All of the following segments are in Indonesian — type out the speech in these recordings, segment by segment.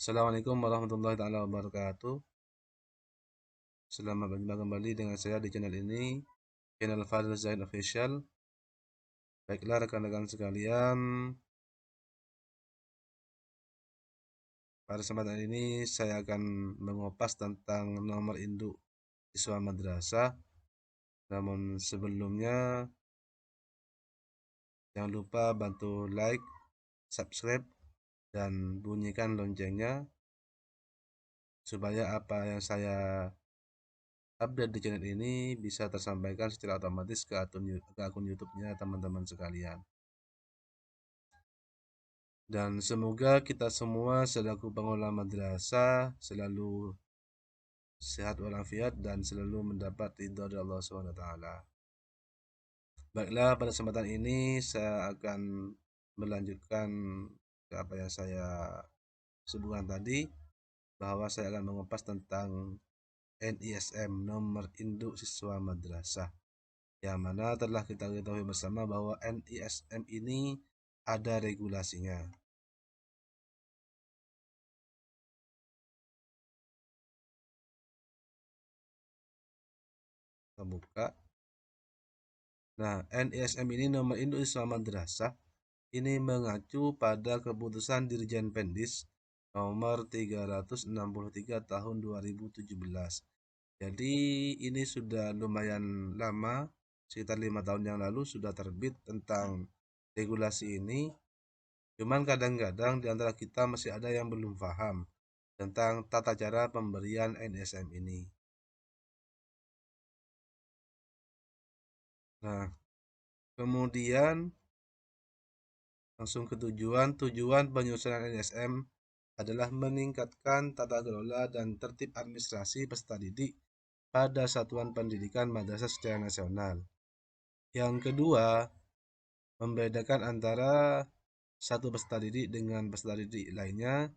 Assalamualaikum warahmatullahi taala wabarakatuh. Selamat berjumpa kembali dengan saya di channel ini, channel Fadil Zain Official. Baiklah rekan-rekan sekalian, pada kesempatan ini saya akan mengupas tentang nomor induk siswa madrasah. Namun sebelumnya, jangan lupa bantu like, subscribe, dan bunyikan loncengnya supaya apa yang saya update di channel ini bisa tersampaikan secara otomatis ke akun YouTube-nya teman-teman sekalian. Dan semoga kita semua selaku pengelola madrasah selalu sehat walafiat dan selalu mendapat ridho dari Allah SWT. Baiklah, pada kesempatan ini saya akan melanjutkan ke apa yang saya sebutkan tadi, bahwa saya akan mengupas tentang NISM, nomor induk siswa madrasah, yang mana telah kita ketahui bersama bahwa NISM ini ada regulasinya. Kita buka. Nah, NISM ini nomor induk siswa madrasah ini mengacu pada keputusan Dirjen Pendis nomor 363 tahun 2017. Jadi ini sudah lumayan lama, sekitar 5 tahun yang lalu sudah terbit tentang regulasi ini. Cuman kadang-kadang di antara kita masih ada yang belum paham tentang tata cara pemberian NISM ini. Nah, kemudian langsung ke tujuan penyusunan NISM adalah meningkatkan tata kelola dan tertib administrasi peserta didik pada satuan pendidikan madrasah secara nasional. Yang kedua, membedakan antara satu peserta didik dengan peserta didik lainnya.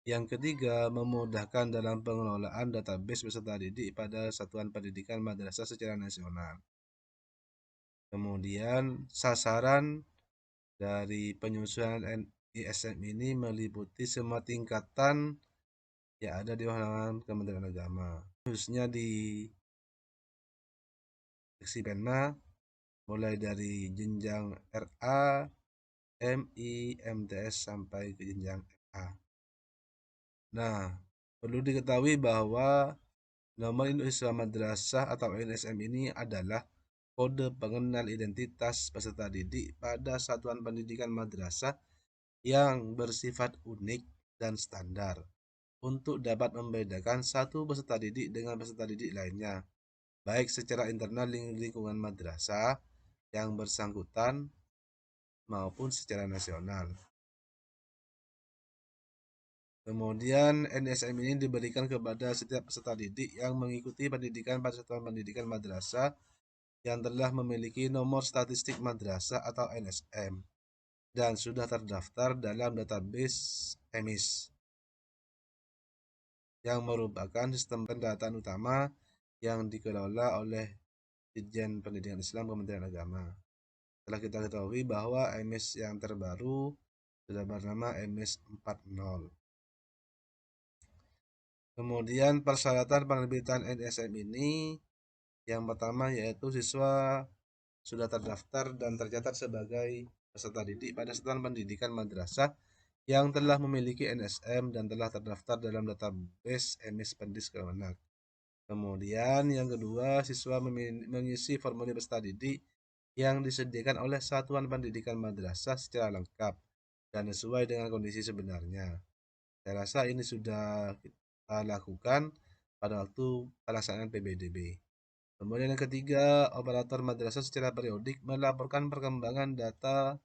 Yang ketiga, memudahkan dalam pengelolaan database peserta didik pada satuan pendidikan madrasah secara nasional. Kemudian, sasaran dari penyusunan NISM ini meliputi semua tingkatan yang ada di naungan Kementerian Agama, khususnya di seksi Penma, mulai dari jenjang RA, MI, MTS sampai ke jenjang FA. Nah, perlu diketahui bahwa nomor induk siswa madrasah atau NISM ini adalah kode pengenal identitas peserta didik pada satuan pendidikan madrasah yang bersifat unik dan standar untuk dapat membedakan satu peserta didik dengan peserta didik lainnya, baik secara internal lingkungan madrasah yang bersangkutan maupun secara nasional. Kemudian NISM ini diberikan kepada setiap peserta didik yang mengikuti pendidikan pada satuan pendidikan madrasah yang telah memiliki nomor statistik madrasah atau NSM dan sudah terdaftar dalam database EMIS, yang merupakan sistem pendataan utama yang dikelola oleh Ditjen Pendidikan Islam Kementerian Agama. Telah kita ketahui bahwa EMIS yang terbaru sudah bernama EMIS 40. Kemudian persyaratan penerbitan NISM ini, yang pertama yaitu siswa sudah terdaftar dan tercatat sebagai peserta didik pada satuan pendidikan madrasah yang telah memiliki NSM dan telah terdaftar dalam database EMIS Pendis Kemenak. Kemudian yang kedua, siswa mengisi formulir peserta didik yang disediakan oleh satuan pendidikan madrasah secara lengkap dan sesuai dengan kondisi sebenarnya. Saya rasa ini sudah kita lakukan pada waktu pelaksanaan PBDB. Kemudian yang ketiga, operator madrasah secara periodik melaporkan perkembangan data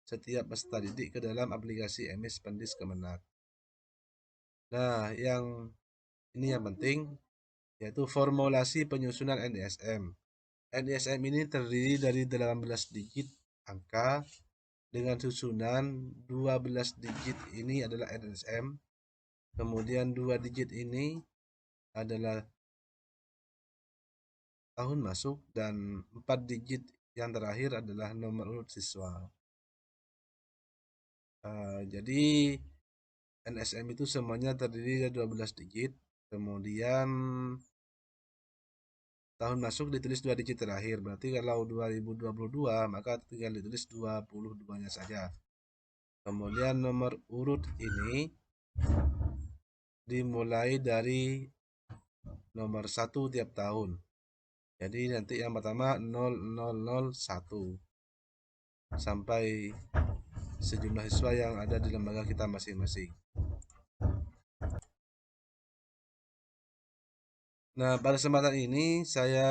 setiap peserta didik ke dalam aplikasi EMIS Pendis Kemenak. Nah, yang ini yang penting, yaitu formulasi penyusunan NISM. NISM ini terdiri dari 18 digit angka dengan susunan 12 digit ini adalah NSM, kemudian 2 digit ini adalah tahun masuk, dan 4 digit yang terakhir adalah nomor urut siswa. Jadi NSM itu semuanya terdiri dari 12 digit, kemudian tahun masuk ditulis 2 digit terakhir. Berarti kalau 2022 maka tinggal ditulis 22-nya saja. Kemudian nomor urut ini dimulai dari nomor 1 tiap tahun. Jadi nanti yang pertama 0001 sampai sejumlah siswa yang ada di lembaga kita masing-masing. Nah, pada kesempatan ini saya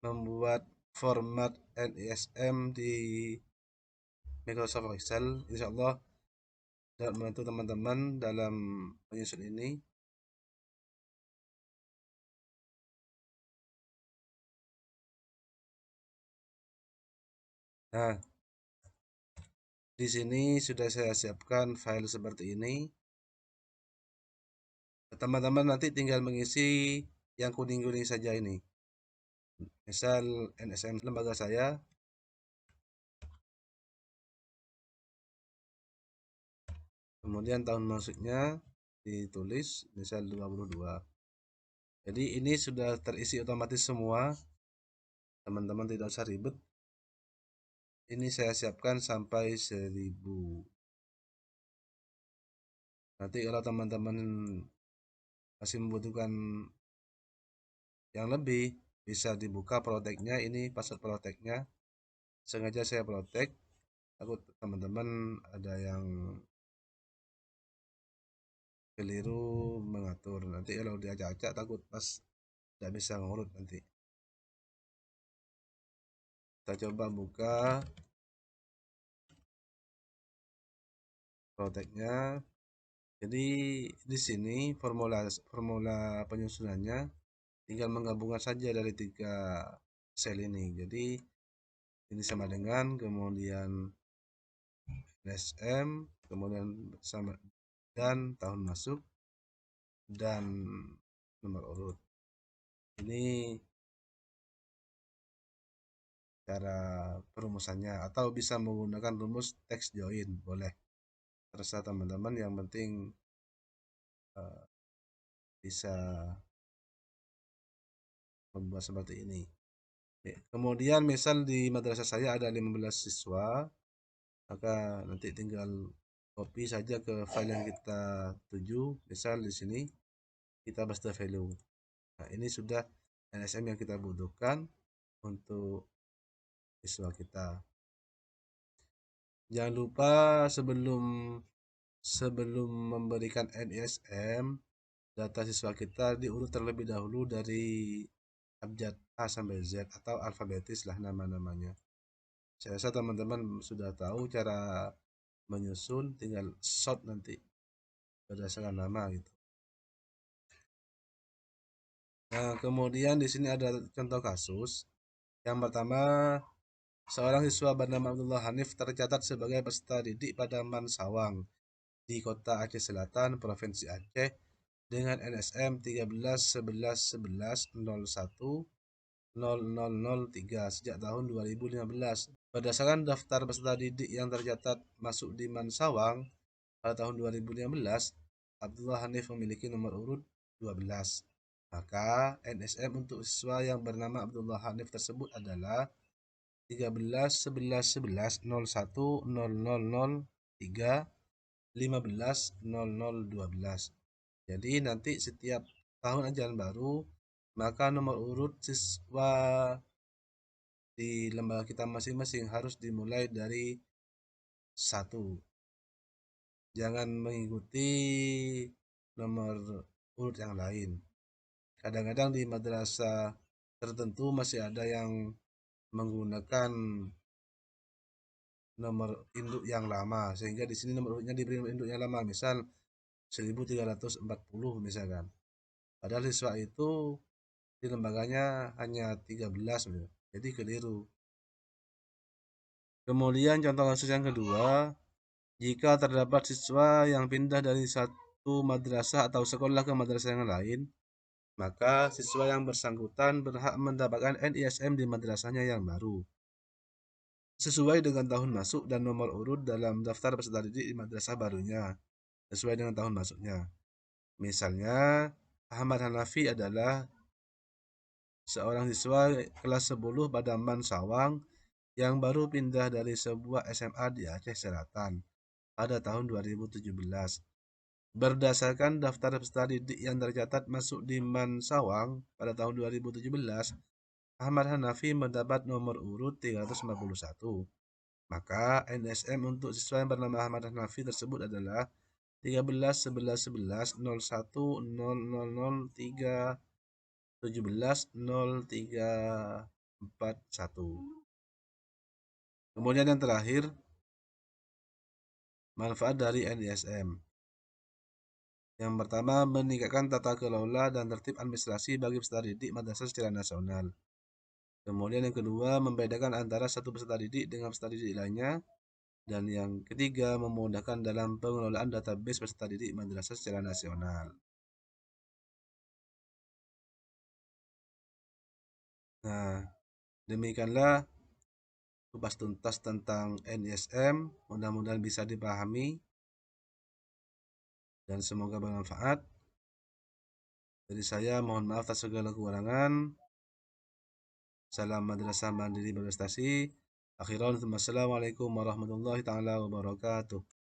membuat format NISM di Microsoft Excel. Insya Allah dapat membantu teman-teman dalam menyusun ini. Nah, di sini sudah saya siapkan file seperti ini. Teman-teman nanti tinggal mengisi yang kuning-kuning saja ini. Misal NSM lembaga saya, kemudian tahun masuknya ditulis misal 22. Jadi ini sudah terisi otomatis semua, teman-teman tidak usah ribet. Ini saya siapkan sampai 1000. Nanti kalau teman-teman masih membutuhkan yang lebih, bisa dibuka proteknya. Ini password proteknya sengaja saya protek, takut teman-teman ada yang keliru mengatur. Nanti kalau diacak-acak takut pas tidak bisa ngurut nanti. Kita coba buka proteknya. Jadi di sini formula penyusunannya tinggal menggabungkan saja dari 3 sel ini. Jadi ini sama dengan kemudian NSM, kemudian sama dan tahun masuk dan nomor urut. Ini cara perumusannya, atau bisa menggunakan rumus text join, boleh, terserah teman-teman, yang penting bisa membuat seperti ini. Kemudian misal di madrasah saya ada 15 siswa, maka nanti tinggal copy saja ke file yang kita tuju. Misal di sini kita paste value. Nah, ini sudah NSM yang kita butuhkan untuk siswa kita. Jangan lupa sebelum memberikan NISM, data siswa kita diurut terlebih dahulu dari abjad A sampai Z atau alfabetis lah nama-namanya. Saya rasa teman-teman sudah tahu cara menyusun, tinggal sort nanti berdasarkan nama gitu. Nah, kemudian di sini ada contoh kasus. Yang pertama, seorang siswa bernama Abdullah Hanif tercatat sebagai peserta didik pada Mansawang di Kota Aceh Selatan, Provinsi Aceh dengan NSM 13/11/11/01/0003 sejak tahun 2015. Berdasarkan daftar peserta didik yang tercatat masuk di Mansawang pada tahun 2015, Abdullah Hanif memiliki nomor urut 12. Maka NSM untuk siswa yang bernama Abdullah Hanif tersebut adalah 13/11/11/0003/15/0012. Jadi nanti setiap tahun ajaran baru, maka nomor urut siswa di lembaga kita masing-masing harus dimulai dari 1. Jangan mengikuti nomor urut yang lain. Kadang-kadang di madrasah tertentu masih ada yang menggunakan nomor induk yang lama, sehingga di sini nomor urutnya diberi nomor induk yang lama, misal 1340 misalkan. Padahal siswa itu di lembaganya hanya 13, jadi keliru. Kemudian contoh kasus yang kedua, jika terdapat siswa yang pindah dari satu madrasah atau sekolah ke madrasah yang lain, maka siswa yang bersangkutan berhak mendapatkan NISM di madrasahnya yang baru. sesuai dengan tahun masuk dan nomor urut dalam daftar peserta didik di madrasah barunya, sesuai dengan tahun masuknya. Misalnya, Ahmad Hanafi adalah seorang siswa kelas 10 Badaman Sawang yang baru pindah dari sebuah SMA di Aceh Selatan pada tahun 2017. Berdasarkan daftar peserta didik yang tercatat masuk di Mansawang pada tahun 2017, Ahmad Hanafi mendapat nomor urut 351. Maka NSM untuk siswa yang bernama Ahmad Hanafi tersebut adalah 13 11 11 01 000 3 17 03 41. Kemudian yang terakhir, manfaat dari NISM. Yang pertama, meningkatkan tata kelola dan tertib administrasi bagi peserta didik madrasah secara nasional. Kemudian yang kedua, membedakan antara satu peserta didik dengan peserta didik lainnya. Dan yang ketiga, memudahkan dalam pengelolaan database peserta didik madrasah secara nasional. Nah, demikianlah kupas tuntas tentang NISM. Mudah-mudahan bisa dipahami dan semoga bermanfaat. Dari saya mohon maaf atas segala kekurangan. Salam Madrasah Mandiri Berprestasi. Akhiran, assalamualaikum warahmatullahi taala wabarakatuh.